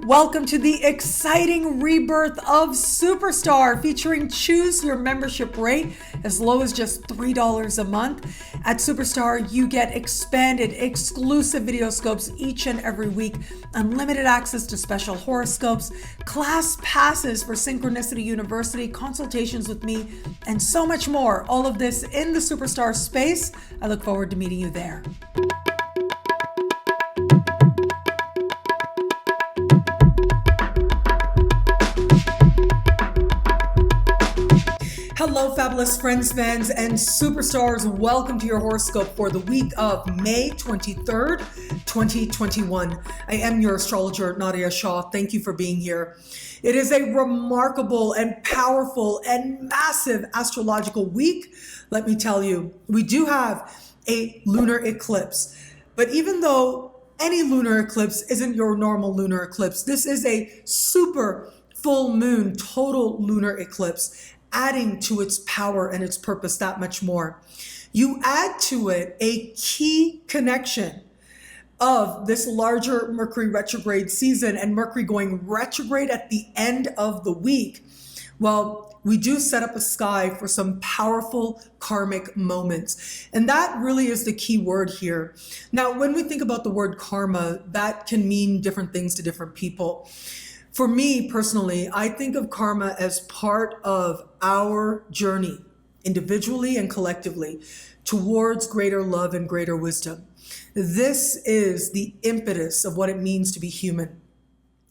Welcome to the exciting rebirth of Superstar, featuring choose your membership rate as low as just $3 a month. At Superstar, you get expanded, exclusive video scopes each and every week, unlimited access to special horoscopes, class passes for Synchronicity University, consultations with me, and so much more. All of this in the Superstar space. I look forward to meeting you there. Hello, fabulous friends, fans, and superstars. Welcome to your horoscope for the week of May 23rd, 2021. I am your astrologer, Nadiya Shah. Thank you for being here. It is a remarkable and powerful and massive astrological week. Let me tell you, we do have a lunar eclipse, but even though any lunar eclipse isn't your normal lunar eclipse, this is a super full moon total lunar eclipse, adding to its power and its purpose that much more. You add to it a key connection of this larger Mercury retrograde season and Mercury going retrograde at the end of the week. Well, we do set up a sky for some powerful karmic moments. And that really is the key word here. Now, when we think about the word karma, that can mean different things to different people. For me personally, I think of karma as part of our journey, individually and collectively, towards greater love and greater wisdom. This is the impetus of what it means to be human.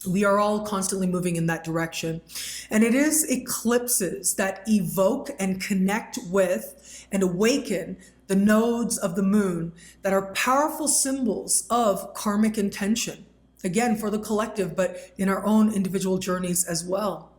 We are all constantly moving in that direction. And it is eclipses that evoke and connect with and awaken the nodes of the moon that are powerful symbols of karmic intention. Again, for the collective, but in our own individual journeys as well.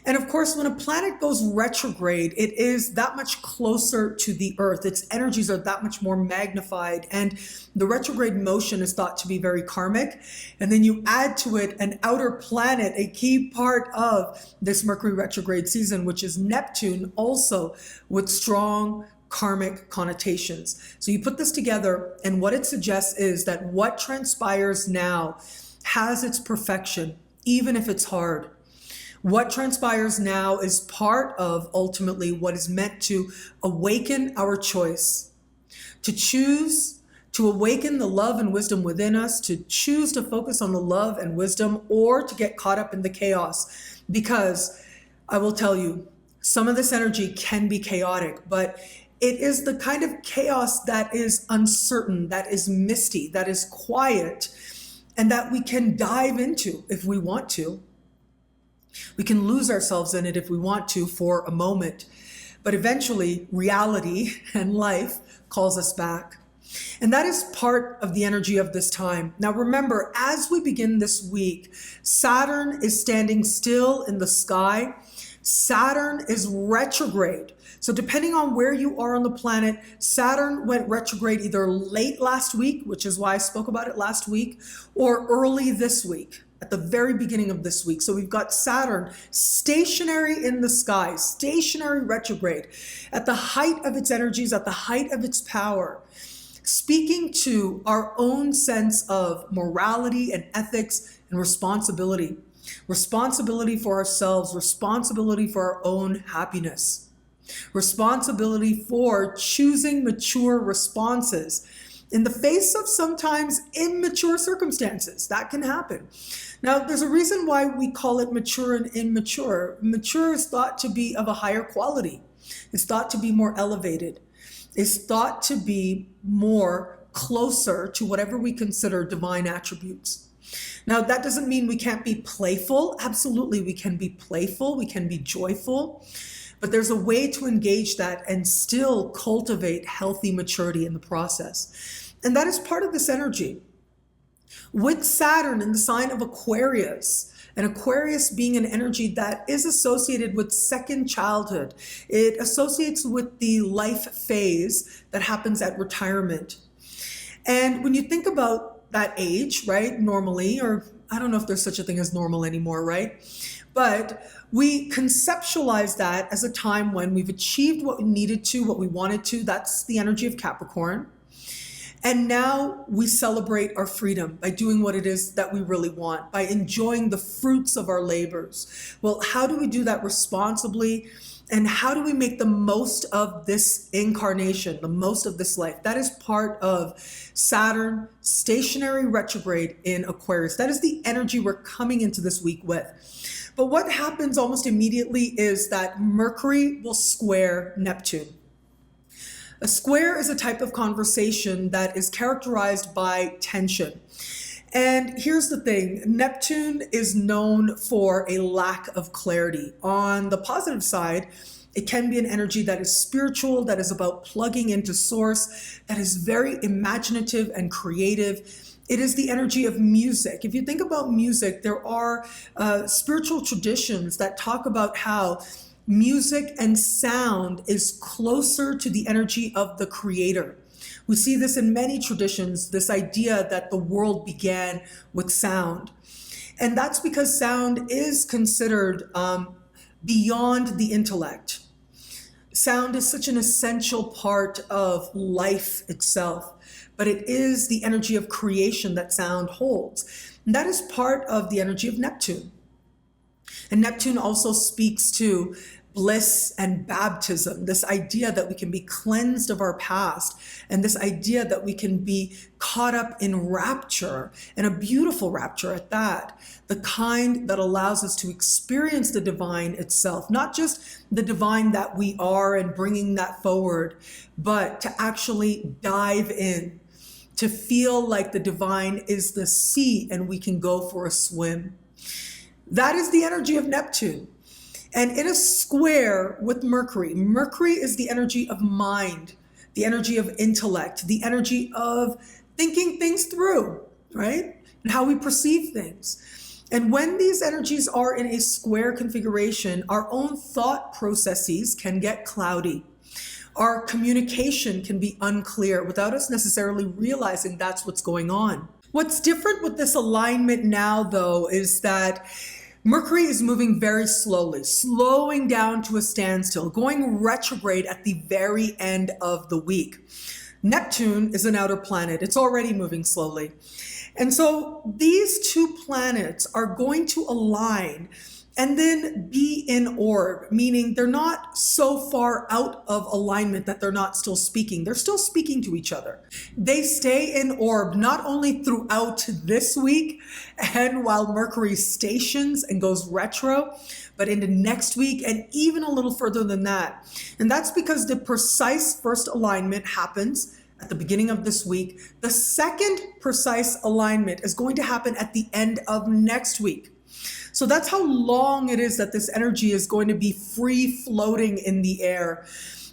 And of course, when a planet goes retrograde, it is that much closer to the Earth. Its energies are that much more magnified. And the retrograde motion is thought to be very karmic. And then you add to it an outer planet, a key part of this Mercury retrograde season, which is Neptune, also with strong karmic connotations. So you put this together, and what it suggests is that what transpires now has its perfection, even if it's hard. What transpires now is part of ultimately what is meant to awaken our choice, to choose to awaken the love and wisdom within us, to choose to focus on the love and wisdom, or to get caught up in the chaos. Because I will tell you, some of this energy can be chaotic, but it is the kind of chaos that is uncertain, that is misty, that is quiet, and that we can dive into if we want to. We can lose ourselves in it if we want to for a moment. But eventually, reality and life calls us back. And that is part of the energy of this time. Now remember, as we begin this week, Saturn is standing still in the sky. Saturn is retrograde. So depending on where you are on the planet, Saturn went retrograde either late last week, which is why I spoke about it last week, or early this week, at the very beginning of this week. So we've got Saturn stationary in the sky, stationary retrograde, at the height of its energies, at the height of its power, speaking to our own sense of morality and ethics and responsibility. Responsibility for ourselves, responsibility for our own happiness. Responsibility for choosing mature responses in the face of sometimes immature circumstances. That can happen. Now, there's a reason why we call it mature and immature. Mature is thought to be of a higher quality. It's thought to be more elevated. It's thought to be more closer to whatever we consider divine attributes. Now, that doesn't mean we can't be playful. Absolutely, we can be playful. We can be joyful. But there's a way to engage that and still cultivate healthy maturity in the process. And that is part of this energy. With Saturn in the sign of Aquarius, and Aquarius being an energy that is associated with second childhood. It associates with the life phase that happens at retirement. And when you think about that age, right, normally, or I don't know if there's such a thing as normal anymore, right? But we conceptualize that as a time when we've achieved what we needed to, what we wanted to. That's the energy of Capricorn. And now we celebrate our freedom by doing what it is that we really want, by enjoying the fruits of our labors. Well, how do we do that responsibly? And how do we make the most of this incarnation, the most of this life? That is part of Saturn stationary retrograde in Aquarius. That is the energy we're coming into this week with. But what happens almost immediately is that Mercury will square Neptune. A square is a type of conversation that is characterized by tension. And here's the thing, Neptune is known for a lack of clarity. On the positive side, it can be an energy that is spiritual, that is about plugging into source, that is very imaginative and creative. It is the energy of music. If you think about music, there are spiritual traditions that talk about how music and sound is closer to the energy of the creator. We see this in many traditions, this idea that the world began with sound. And that's because sound is considered beyond the intellect. Sound is such an essential part of life itself, but it is the energy of creation that sound holds. And that is part of the energy of Neptune. And Neptune also speaks to bliss and baptism, this idea that we can be cleansed of our past, and this idea that we can be caught up in rapture, and a beautiful rapture at that, the kind that allows us to experience the divine itself, not just the divine that we are and bringing that forward, but to actually dive in, to feel like the divine is the sea and we can go for a swim. That is the energy of Neptune. And in a square with Mercury, Mercury is the energy of mind, the energy of intellect, the energy of thinking things through, right? And how we perceive things. And when these energies are in a square configuration, our own thought processes can get cloudy. Our communication can be unclear without us necessarily realizing that's what's going on. What's different with this alignment now, though, is that Mercury is moving very slowly, slowing down to a standstill, going retrograde at the very end of the week. Neptune is an outer planet. It's already moving slowly. And so these two planets are going to align and then be in orb, meaning they're not so far out of alignment that they're not still speaking. They're still speaking to each other. They stay in orb not only throughout this week and while Mercury stations and goes retro, but into next week and even a little further than that. And that's because the precise first alignment happens at the beginning of this week. The second precise alignment is going to happen at the end of next week. So that's how long it is that this energy is going to be free floating in the air.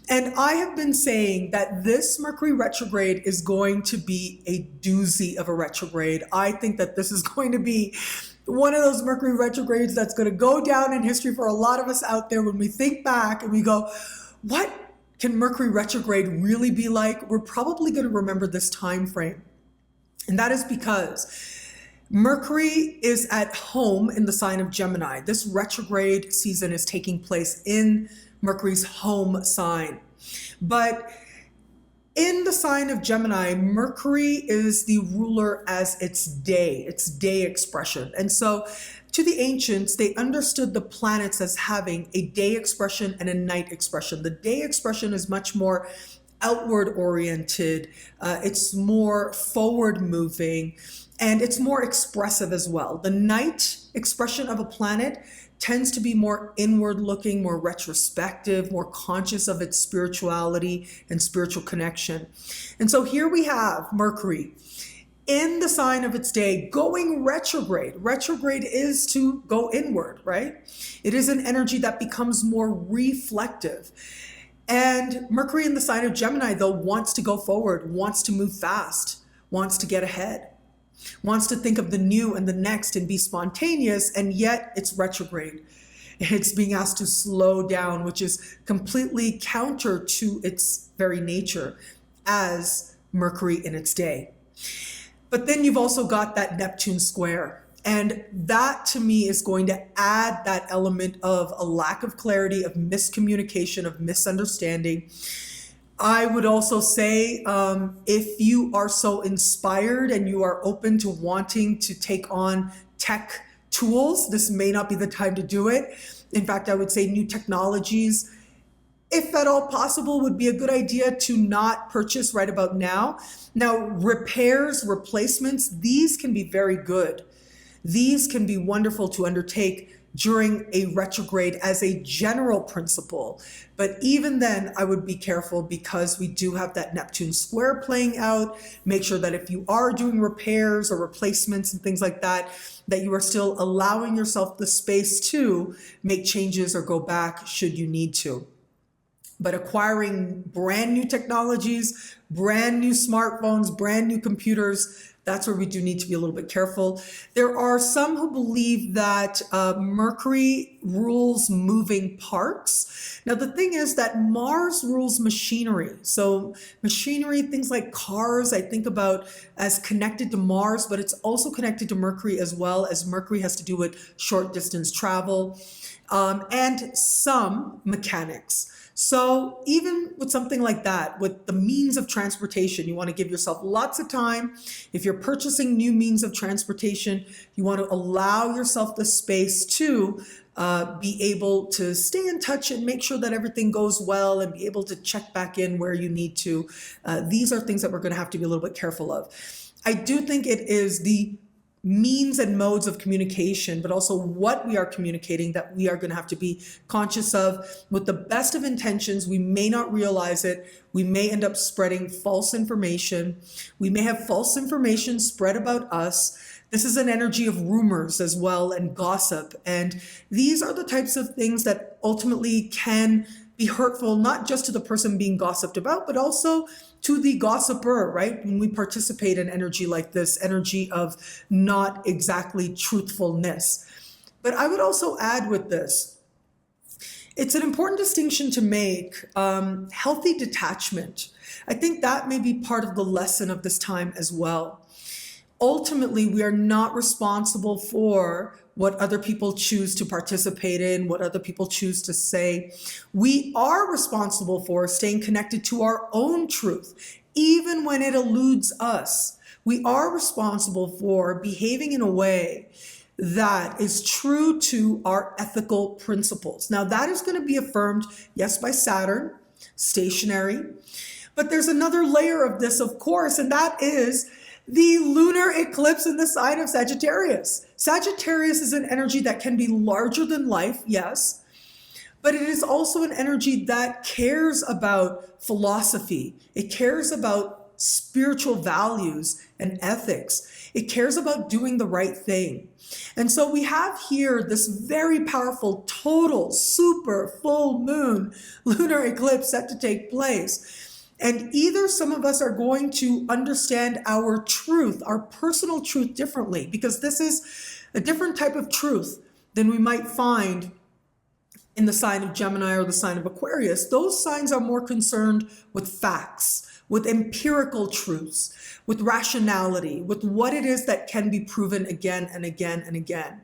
And I have been saying that this Mercury retrograde is going to be a doozy of a retrograde. I think that this is going to be one of those Mercury retrogrades that's going to go down in history for a lot of us out there when we think back and we go, what can Mercury retrograde really be like? We're probably going to remember this time frame. And that is because Mercury is at home in the sign of Gemini. This retrograde season is taking place in Mercury's home sign. But in the sign of Gemini, Mercury is the ruler as its day expression. And so to the ancients, they understood the planets as having a day expression and a night expression. The day expression is much more outward oriented. It's more forward moving. And it's more expressive as well. The night expression of a planet tends to be more inward looking, more retrospective, more conscious of its spirituality and spiritual connection. And so here we have Mercury in the sign of its day going retrograde. Retrograde is to go inward, right? It is an energy that becomes more reflective. And Mercury in the sign of Gemini, though, wants to go forward, wants to move fast, wants to get ahead, wants to think of the new and the next and be spontaneous, and yet it's retrograde. It's being asked to slow down, which is completely counter to its very nature as Mercury in its day. But then you've also got that Neptune square. And that to me is going to add that element of a lack of clarity, of miscommunication, of misunderstanding. I would also say if you are so inspired and you are open to wanting to take on tech tools, this may not be the time to do it. In fact, I would say new technologies, if at all possible, would be a good idea to not purchase right about now. Now, repairs, replacements, these can be very good. These can be wonderful to undertake during a retrograde as a general principle. But even then, I would be careful because we do have that Neptune square playing out. Make sure that if you are doing repairs or replacements and things like that, that you are still allowing yourself the space to make changes or go back should you need to. But acquiring brand new technologies, brand new smartphones, brand new computers, that's where we do need to be a little bit careful. There are some who believe that Mercury rules moving parts. Now, the thing is that Mars rules machinery. So machinery, things like cars, I think about as connected to Mars, but it's also connected to Mercury as well, as Mercury has to do with short distance travel and some mechanics. So even with something like that, with the means of transportation, you want to give yourself lots of time. If you're purchasing new means of transportation, you want to allow yourself the space to be able to stay in touch and make sure that everything goes well and be able to check back in where you need to. These are things that we're going to have to be a little bit careful of. I do think it is the means and modes of communication, but also what we are communicating that we are going to have to be conscious of. With the best of intentions, we may not realize it. We may end up spreading false information. We may have false information spread about us. This is an energy of rumors as well and gossip. And these are the types of things that ultimately can be hurtful, not just to the person being gossiped about, but also to the gossiper, right? When we participate in energy like this, energy of not exactly truthfulness. But I would also add with this, it's an important distinction to make, healthy detachment. I think that may be part of the lesson of this time as well. Ultimately, we are not responsible for what other people choose to participate in, what other people choose to say. We are responsible for staying connected to our own truth, even when it eludes us. We are responsible for behaving in a way that is true to our ethical principles. Now, that is going to be affirmed, yes, by Saturn, stationary. But there's another layer of this, of course, and that is the lunar eclipse in the sign of Sagittarius. Sagittarius is an energy that can be larger than life, yes, but it is also an energy that cares about philosophy. It cares about spiritual values and ethics. It cares about doing the right thing. And so we have here this very powerful, total, super full moon lunar eclipse set to take place. And either some of us are going to understand our truth, our personal truth differently, because this is a different type of truth than we might find in the sign of Gemini or the sign of Aquarius. Those signs are more concerned with facts, with empirical truths, with rationality, with what it is that can be proven again and again and again.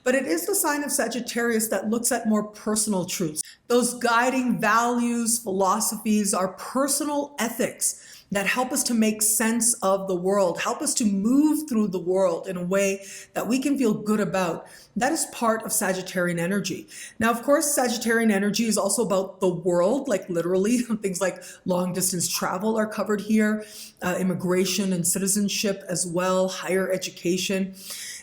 But it is the sign of Sagittarius that looks at more personal truths. Those guiding values, philosophies, our personal ethics that help us to make sense of the world, help us to move through the world in a way that we can feel good about. That is part of Sagittarian energy. Now, of course, Sagittarian energy is also about the world, like literally things like long distance travel are covered here, immigration and citizenship as well, higher education.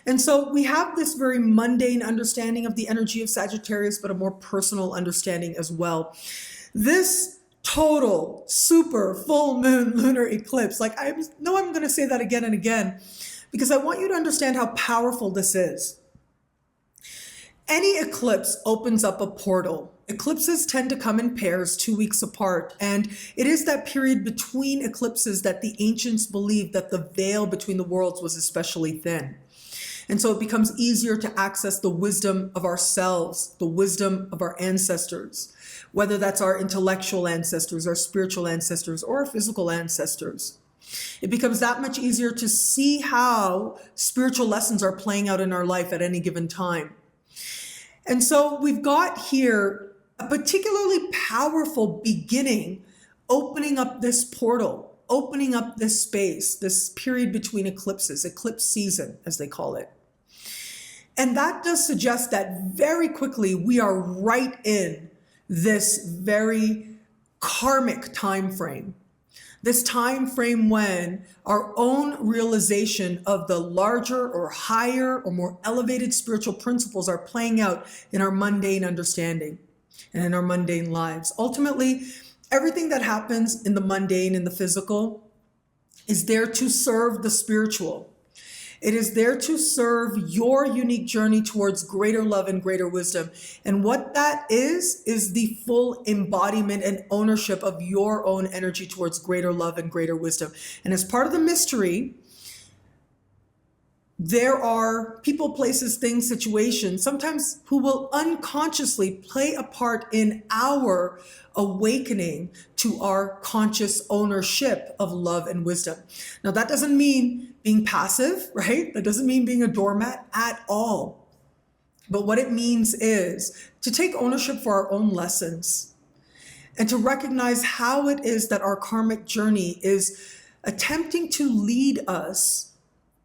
And so we have this very mundane understanding of the energy of Sagittarius, but a more personal understanding as well. This total, super full moon lunar eclipse, like I know I'm going to say that again and again, because I want you to understand how powerful this is. Any eclipse opens up a portal. Eclipses tend to come in pairs 2 weeks apart, and it is that period between eclipses that the ancients believed that the veil between the worlds was especially thin. And so it becomes easier to access the wisdom of ourselves, the wisdom of our ancestors, whether that's our intellectual ancestors, our spiritual ancestors, or our physical ancestors. It becomes that much easier to see how spiritual lessons are playing out in our life at any given time. And so we've got here a particularly powerful beginning opening up this portal, opening up this space, this period between eclipses, eclipse season, as they call it. And that does suggest that very quickly we are right in this very karmic time frame. This time frame when our own realization of the larger or higher or more elevated spiritual principles are playing out in our mundane understanding and in our mundane lives. Ultimately, everything that happens in the mundane and the physical is there to serve the spiritual. It is there to serve your unique journey towards greater love and greater wisdom. And what that is the full embodiment and ownership of your own energy towards greater love and greater wisdom. And as part of the mystery, there are people, places, things, situations, sometimes who will unconsciously play a part in our awakening to our conscious ownership of love and wisdom. Now, that doesn't mean being passive, right? That doesn't mean being a doormat at all. But what it means is to take ownership for our own lessons and to recognize how it is that our karmic journey is attempting to lead us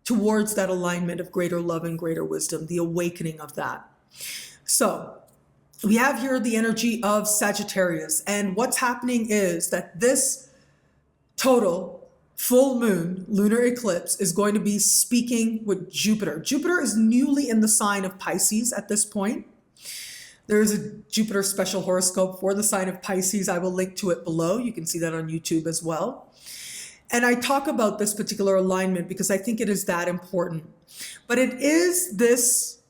towards that alignment of greater love and greater wisdom, the awakening of that. So we have here the energy of Sagittarius, and what's happening is that this total full moon lunar eclipse is going to be speaking with Jupiter. Jupiter is newly in the sign of Pisces at this point. There is a Jupiter special horoscope for the sign of Pisces. I will link to it below. You can see that on YouTube as well. And I talk about this particular alignment because I think it is that important. But it is this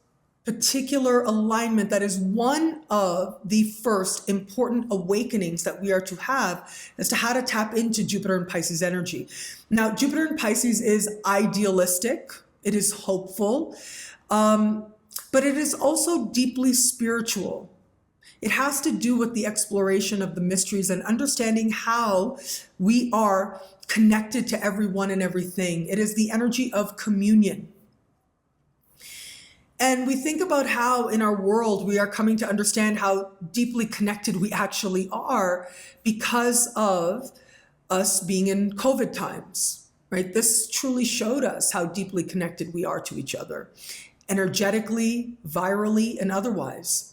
particular alignment that is one of the first important awakenings that we are to have as to how to tap into Jupiter and Pisces energy. Now, Jupiter and Pisces is idealistic. It is hopeful, but it is also deeply spiritual. It has to do with the exploration of the mysteries and understanding how we are connected to everyone and everything. It is the energy of communion. And we think about how in our world we are coming to understand how deeply connected we actually are because of us being in COVID times, right? This truly showed us how deeply connected we are to each other, energetically, virally, and otherwise.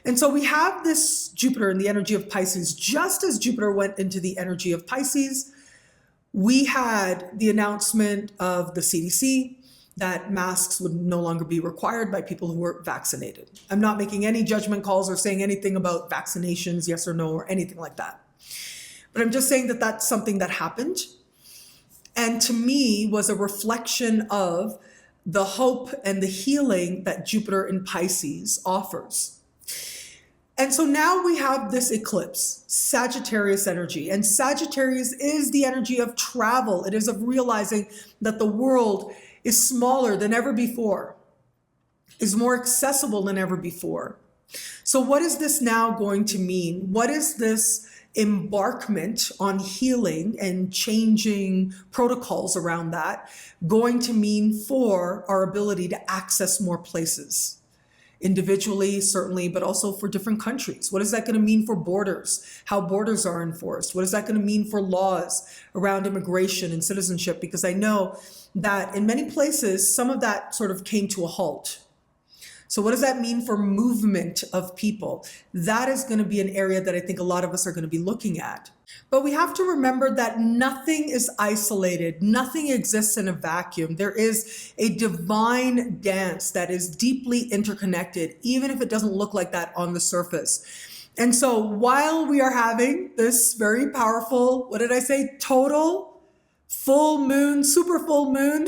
And so we have this Jupiter in the energy of Pisces. Just as Jupiter went into the energy of Pisces, we had the announcement of the CDC that masks would no longer be required by people who were vaccinated. I'm not making any judgment calls or saying anything about vaccinations, yes or no, or anything like that. But I'm just saying that that's something that happened. And to me was a reflection of the hope and the healing that Jupiter in Pisces offers. And so now we have this eclipse, Sagittarius energy. And Sagittarius is the energy of travel. It is of realizing that the world is smaller than ever before, is more accessible than ever before. So what is this now going to mean? What is this embarkment on healing and changing protocols around that going to mean for our ability to access more places? Individually, certainly, but also for different countries. What is that going to mean for borders? How borders are enforced? What is that going to mean for laws around immigration and citizenship? Because I know that in many places, some of that sort of came to a halt. So what does that mean for movement of people? That is going to be an area that I think a lot of us are going to be looking at. But we have to remember that nothing is isolated. Nothing exists in a vacuum. There is a divine dance that is deeply interconnected, even if it doesn't look like that on the surface. And so while we are having this very powerful, what did I say? Total full moon, super full moon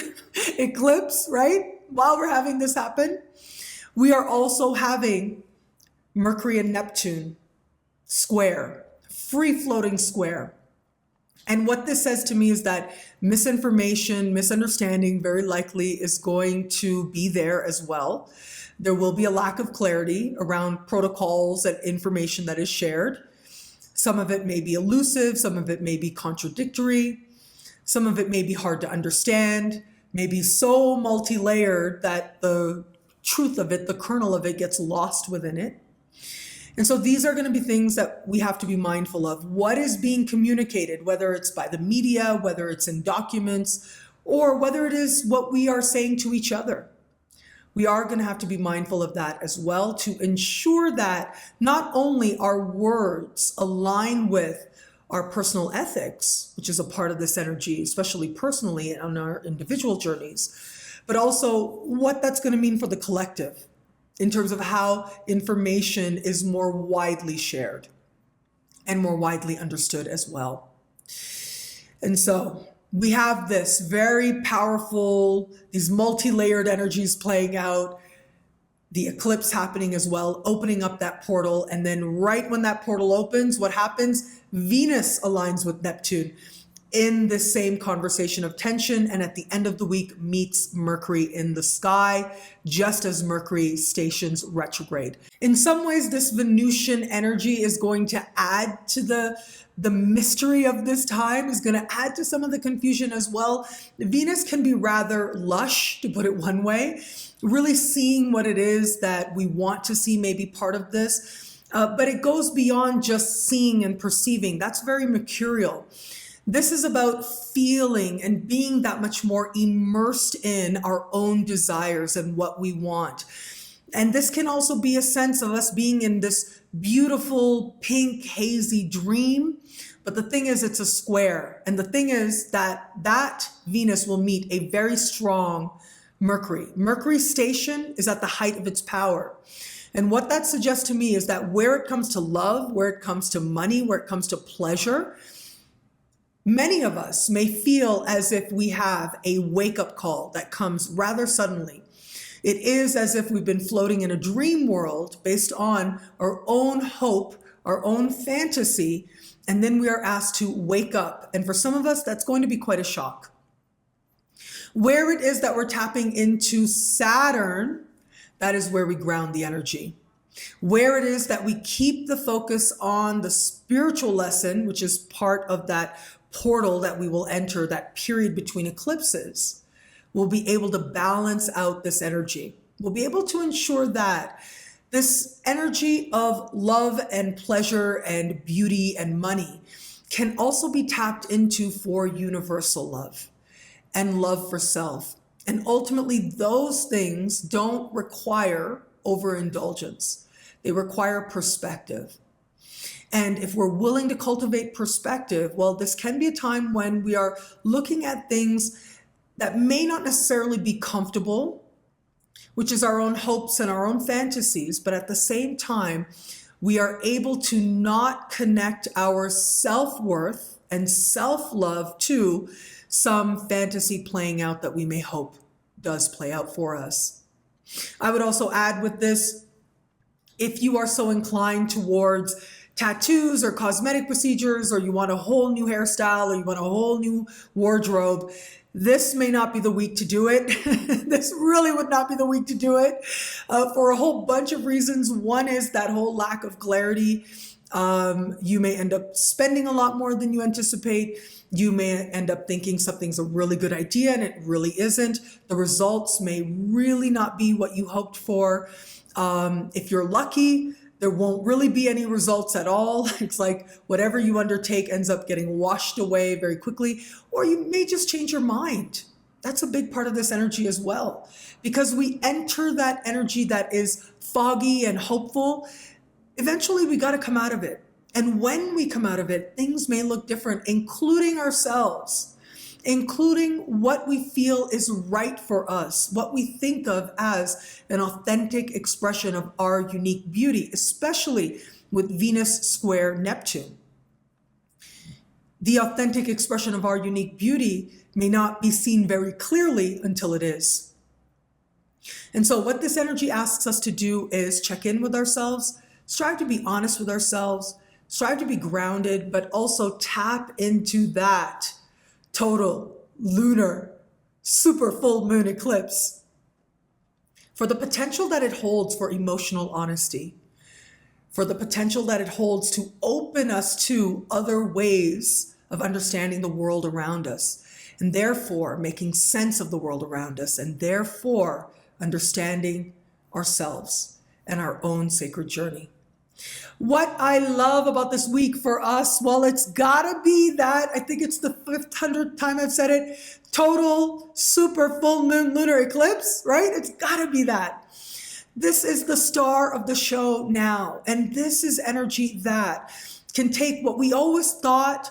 eclipse, right? While we're having this happen, we are also having Mercury and Neptune square, free-floating square. And what this says to me is that misinformation, misunderstanding very likely is going to be there as well. There will be a lack of clarity around protocols and information that is shared. Some of it may be elusive, some of it may be contradictory, some of it may be hard to understand, may be so multi-layered that the truth of it, the kernel of it gets lost within it. And so these are going to be things that we have to be mindful of. What is being communicated, whether it's by the media, whether it's in documents, or whether it is what we are saying to each other. We are going to have to be mindful of that as well to ensure that not only our words align with our personal ethics, which is a part of this energy, especially personally on our individual journeys, but also what that's going to mean for the collective in terms of how information is more widely shared and more widely understood as well. And so we have this very powerful, these multi-layered energies playing out, the eclipse happening as well, opening up that portal. And then right when that portal opens, what happens? Venus aligns with Neptune in the same conversation of tension, and at the end of the week meets Mercury in the sky, just as Mercury stations retrograde. In some ways, this Venusian energy is going to add to the mystery of this time, is going to add to some of the confusion as well. Venus can be rather lush, to put it one way, really seeing what it is that we want to see may be part of this, but it goes beyond just seeing and perceiving. That's very mercurial. This is about feeling and being that much more immersed in our own desires and what we want. And this can also be a sense of us being in this beautiful, pink, hazy dream. But the thing is, it's a square. And the thing is that Venus will meet a very strong Mercury. Mercury's station is at the height of its power. And what that suggests to me is that where it comes to love, where it comes to money, where it comes to pleasure, many of us may feel as if we have a wake-up call that comes rather suddenly. It is as if we've been floating in a dream world based on our own hope, our own fantasy, and then we are asked to wake up. And for some of us, that's going to be quite a shock. Where it is that we're tapping into Saturn, that is where we ground the energy. Where it is that we keep the focus on the spiritual lesson, which is part of that portal that we will enter, that period between eclipses, we'll be able to balance out this energy. We'll be able to ensure that this energy of love and pleasure and beauty and money can also be tapped into for universal love and love for self. And ultimately, those things don't require overindulgence. They require perspective. And if we're willing to cultivate perspective, well, this can be a time when we are looking at things that may not necessarily be comfortable, which is our own hopes and our own fantasies, but at the same time, we are able to not connect our self-worth and self-love to some fantasy playing out that we may hope does play out for us. I would also add with this, if you are so inclined towards tattoos or cosmetic procedures, or you want a whole new hairstyle, or you want a whole new wardrobe, this may not be the week to do it. This really would not be the week to do it for a whole bunch of reasons. One is that whole lack of clarity. You may end up spending a lot more than you anticipate. You may end up thinking something's a really good idea and it really isn't. The results may really not be what you hoped for. If you're lucky, there won't really be any results at all. It's like whatever you undertake ends up getting washed away very quickly, or you may just change your mind. That's a big part of this energy as well, because we enter that energy that is foggy and hopeful. Eventually, we got to come out of it. And when we come out of it, things may look different, including ourselves, including what we feel is right for us, what we think of as an authentic expression of our unique beauty, especially with Venus square Neptune. The authentic expression of our unique beauty may not be seen very clearly until it is. And so what this energy asks us to do is check in with ourselves, strive to be honest with ourselves, strive to be grounded, but also tap into that total lunar super full moon eclipse for the potential that it holds for emotional honesty, for the potential that it holds to open us to other ways of understanding the world around us, and therefore making sense of the world around us, and therefore understanding ourselves and our own sacred journey. What I love about this week for us, well, it's gotta be that, I think it's the 500th time I've said it, total super full moon lunar eclipse, right? It's gotta be that. This is the star of the show now. And this is energy that can take what we always thought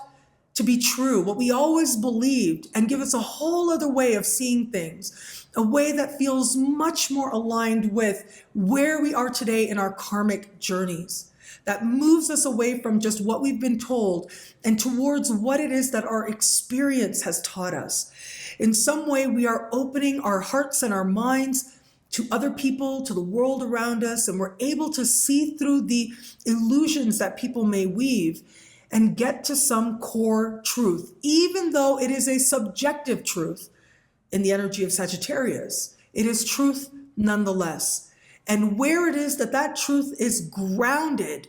to be true, what we always believed, and give us a whole other way of seeing things, a way that feels much more aligned with where we are today in our karmic journeys, that moves us away from just what we've been told and towards what it is that our experience has taught us. In some way, we are opening our hearts and our minds to other people, to the world around us, and we're able to see through the illusions that people may weave and get to some core truth, even though it is a subjective truth in the energy of Sagittarius. It is truth nonetheless. And where it is that that truth is grounded,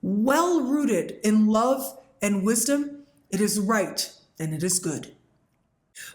well-rooted in love and wisdom, it is right and it is good.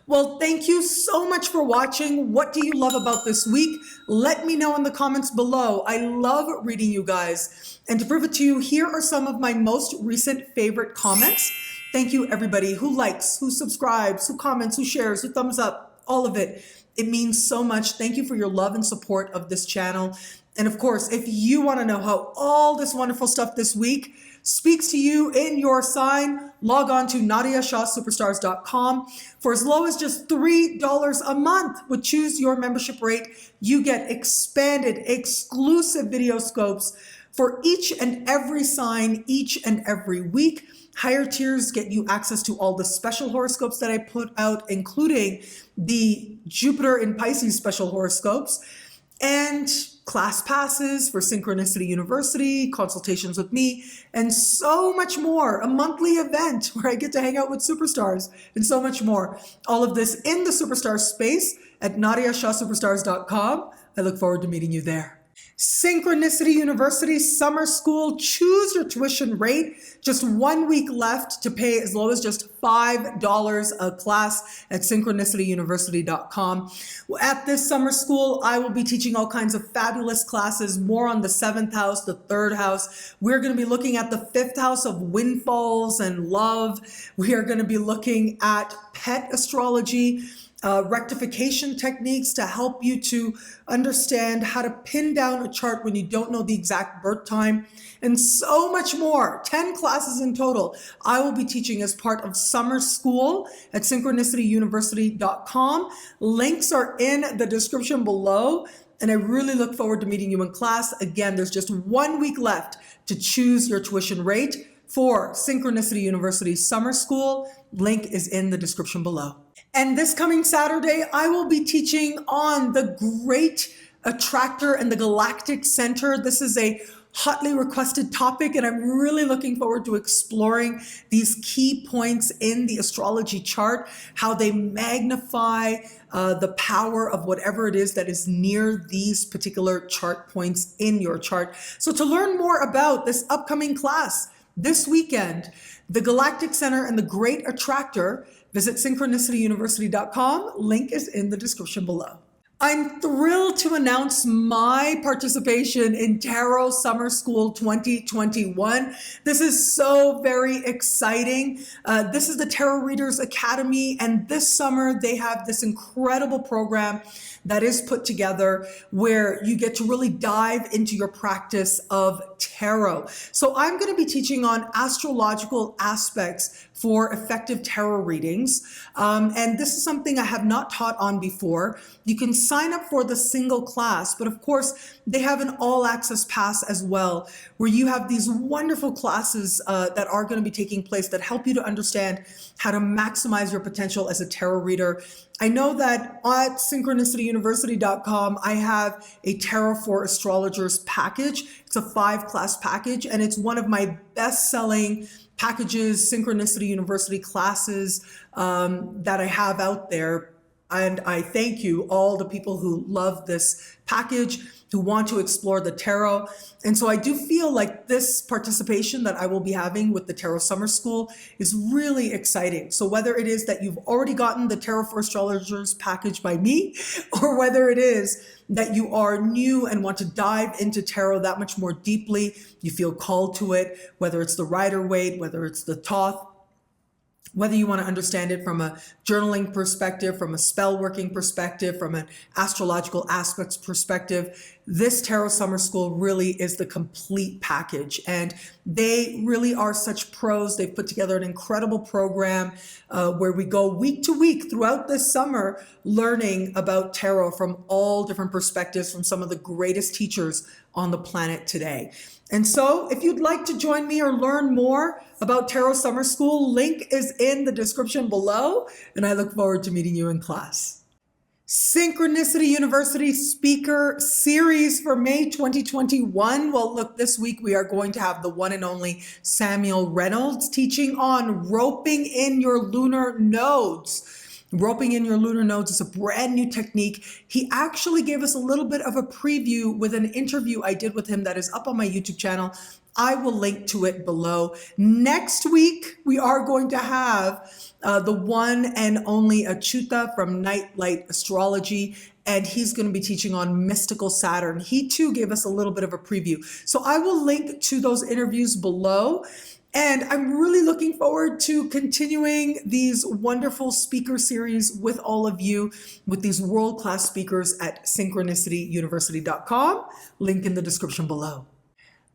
Well, thank you so much for watching. What do you love about this week? Let me know in the comments below. I love reading you guys. And to prove it to you, here are some of my most recent favorite comments. Thank you, everybody who likes, who subscribes, who comments, who shares, who thumbs up, all of it. It means so much. Thank you for your love and support of this channel. And of course, if you want to know how all this wonderful stuff this week speaks to you in your sign, log on to NadiyaShahSuperstars.com. For as low as just $3 a month with Choose Your Membership Rate, you get expanded, exclusive video scopes for each and every sign, each and every week. Higher tiers get you access to all the special horoscopes that I put out, including the Jupiter in Pisces special horoscopes, and class passes for Synchronicity University, consultations with me, and so much more. A monthly event where I get to hang out with superstars and so much more. All of this in the superstar space at NadiyaShahSuperstars.com. I look forward to meeting you there. Synchronicity University Summer School. Choose your tuition rate. Just 1 week left to pay as low as just $5 a class at synchronicityuniversity.com. At this summer school, I will be teaching all kinds of fabulous classes, more on the 7th house, the 3rd house. We're going to be looking at the 5th house of windfalls and love. We are going to be looking at pet astrology, rectification techniques to help you to understand how to pin down a chart when you don't know the exact birth time, and so much more. 10 classes in total I will be teaching as part of summer school at synchronicityuniversity.com. Links are in the description below, and I really look forward to meeting you in class. Again, there's just 1 week left to choose your tuition rate for Synchronicity University Summer School. Link is in the description below. And this coming Saturday, I will be teaching on the Great Attractor and the Galactic Center. This is a hotly requested topic, and I'm really looking forward to exploring these key points in the astrology chart, how they magnify the power of whatever it is that is near these particular chart points in your chart. So to learn more about this upcoming class this weekend, the Galactic Center and the Great Attractor, visit synchronicityuniversity.com. Link is in the description below. I'm thrilled to announce my participation in Tarot Summer School 2021. This is so very exciting. This is the Tarot Readers Academy, and this summer they have this incredible program that is put together where you get to really dive into your practice of tarot. So I'm going to be teaching on astrological aspects for effective tarot readings. And this is something I have not taught on before. You can sign up for the single class, but of course they have an all access pass as well, where you have these wonderful classes that are going to be taking place that help you to understand how to maximize your potential as a tarot reader. I know that at synchronicityuniversity.com, I have a Tarot for Astrologers package. It's a 5-class package, and it's one of my best-selling packages, Synchronicity University classes that I have out there. And I thank you, all the people who love this package. who want to explore the tarot. And so I do feel like this participation that I will be having with the Tarot Summer School is really exciting. So whether it is that you've already gotten the Tarot for Astrologers package by me, or whether it is that you are new and want to dive into tarot that much more deeply, you feel called to it, whether it's the Rider-Waite, whether it's the Thoth, whether you want to understand it from a journaling perspective, from a spell working perspective, from an astrological aspects perspective, this Tarot Summer School really is the complete package. And they really are such pros. They've put together an incredible program where we go week to week throughout this summer, learning about tarot from all different perspectives from some of the greatest teachers on the planet today. And so if you'd like to join me or learn more about Tarot Summer School, link is in the description below, and I look forward to meeting you in class. Synchronicity University Speaker Series for May 2021. Well, look, this week we are going to have the one and only Samuel Reynolds teaching on roping in your lunar nodes. Roping in your lunar nodes is a brand new technique. He actually gave us a little bit of a preview with an interview I did with him that is up on my YouTube channel. I will link to it below. Next week, we are going to have the one and only Acyuta from Nightlight Astrology, and he's going to be teaching on mystical Saturn. He too gave us a little bit of a preview. So I will link to those interviews below. And I'm really looking forward to continuing these wonderful speaker series with all of you, with these world-class speakers at synchronicityuniversity.com. Link in the description below.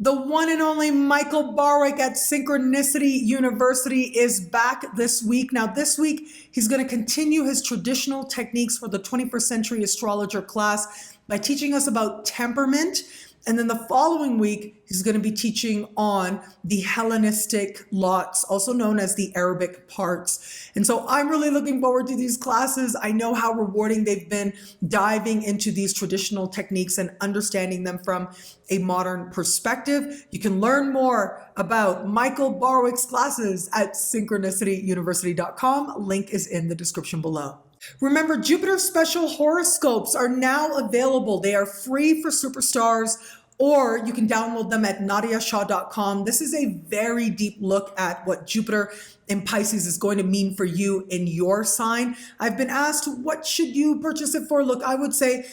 The one and only Michael Barwick at Synchronicity University is back this week. Now, this week, he's going to continue his traditional techniques for the 21st Century Astrologer class by teaching us about temperament. And then the following week, he's going to be teaching on the Hellenistic lots, also known as the Arabic parts. And so I'm really looking forward to these classes. I know how rewarding they've been diving into these traditional techniques and understanding them from a modern perspective. You can learn more about Michael Barwick's classes at synchronicityuniversity.com. Link is in the description below. Remember, Jupiter special horoscopes are now available. They are free for superstars, or you can download them at nadiyashah.com. This is a very deep look at what Jupiter in Pisces is going to mean for you in your sign. I've been asked, what should you purchase it for? Look, I would say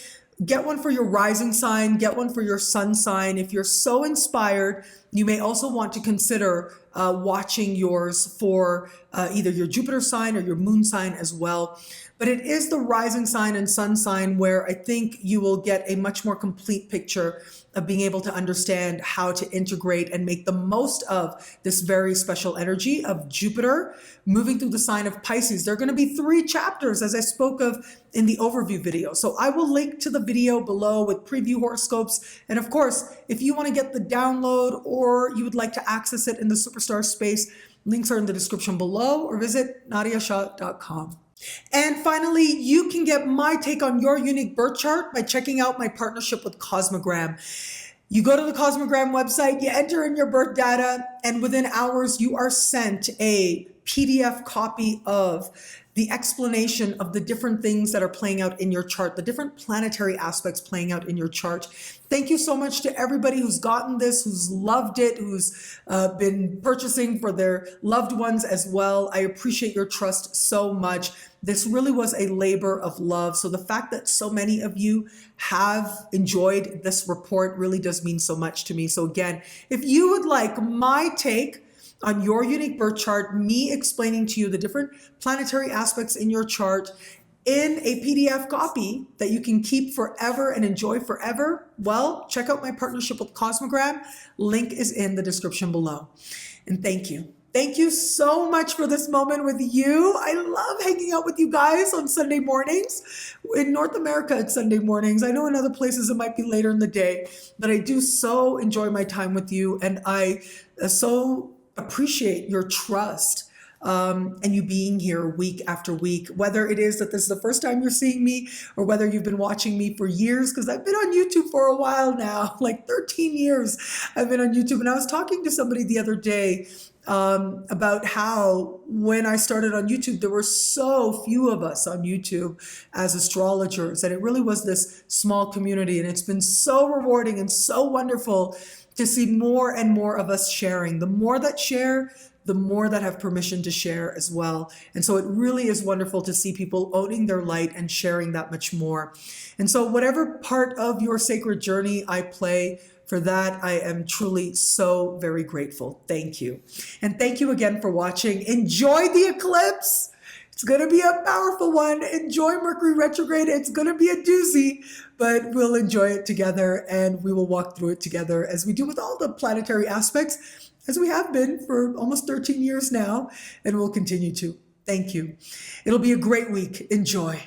get one for your rising sign, get one for your sun sign. If you're so inspired, you may also want to consider watching yours for either your Jupiter sign or your moon sign as well. But it is the rising sign and sun sign where I think you will get a much more complete picture of being able to understand how to integrate and make the most of this very special energy of Jupiter moving through the sign of Pisces. There are going to be 3 chapters, as I spoke of in the overview video. So I will link to the video below with preview horoscopes. And of course, if you want to get the download or you would like to access it in the superstar space, links are in the description below, or visit nadiyashah.com. And finally, you can get my take on your unique birth chart by checking out my partnership with Cosmogram. You go to the Cosmogram website, you enter in your birth data, and within hours, you are sent a PDF copy of the explanation of the different things that are playing out in your chart, the different planetary aspects playing out in your chart. Thank you so much to everybody who's gotten this, who's loved it, who's been purchasing for their loved ones as well. I appreciate your trust so much. This really was a labor of love. So the fact that so many of you have enjoyed this report really does mean so much to me. So again, if you would like my take on your unique birth chart, me explaining to you the different planetary aspects in your chart in a PDF copy that you can keep forever and enjoy forever, well, check out my partnership with Cosmogram. Link is in the description below. And thank you. Thank you so much for this moment with you. I love hanging out with you guys on Sunday mornings. In North America, it's Sunday mornings. I know in other places it might be later in the day, but I do so enjoy my time with you. And I so appreciate your trust and you being here week after week, whether it is that this is the first time you're seeing me or whether you've been watching me for years, because I've been on YouTube for a while now, like 13 years I've been on YouTube. And I was talking to somebody the other day about how when I started on YouTube, there were so few of us on YouTube as astrologers, and it really was this small community. And it's been so rewarding and so wonderful to see more and more of us sharing. The more that share, the more that have permission to share as well. And so it really is wonderful to see people owning their light and sharing that much more. And so whatever part of your sacred journey I play, for that, I am truly so very grateful. Thank you. And thank you again for watching. Enjoy the eclipse. It's going to be a powerful one. Enjoy Mercury retrograde. It's going to be a doozy, but we'll enjoy it together and we will walk through it together as we do with all the planetary aspects, as we have been for almost 13 years now, and we'll continue to. Thank you. It'll be a great week. Enjoy.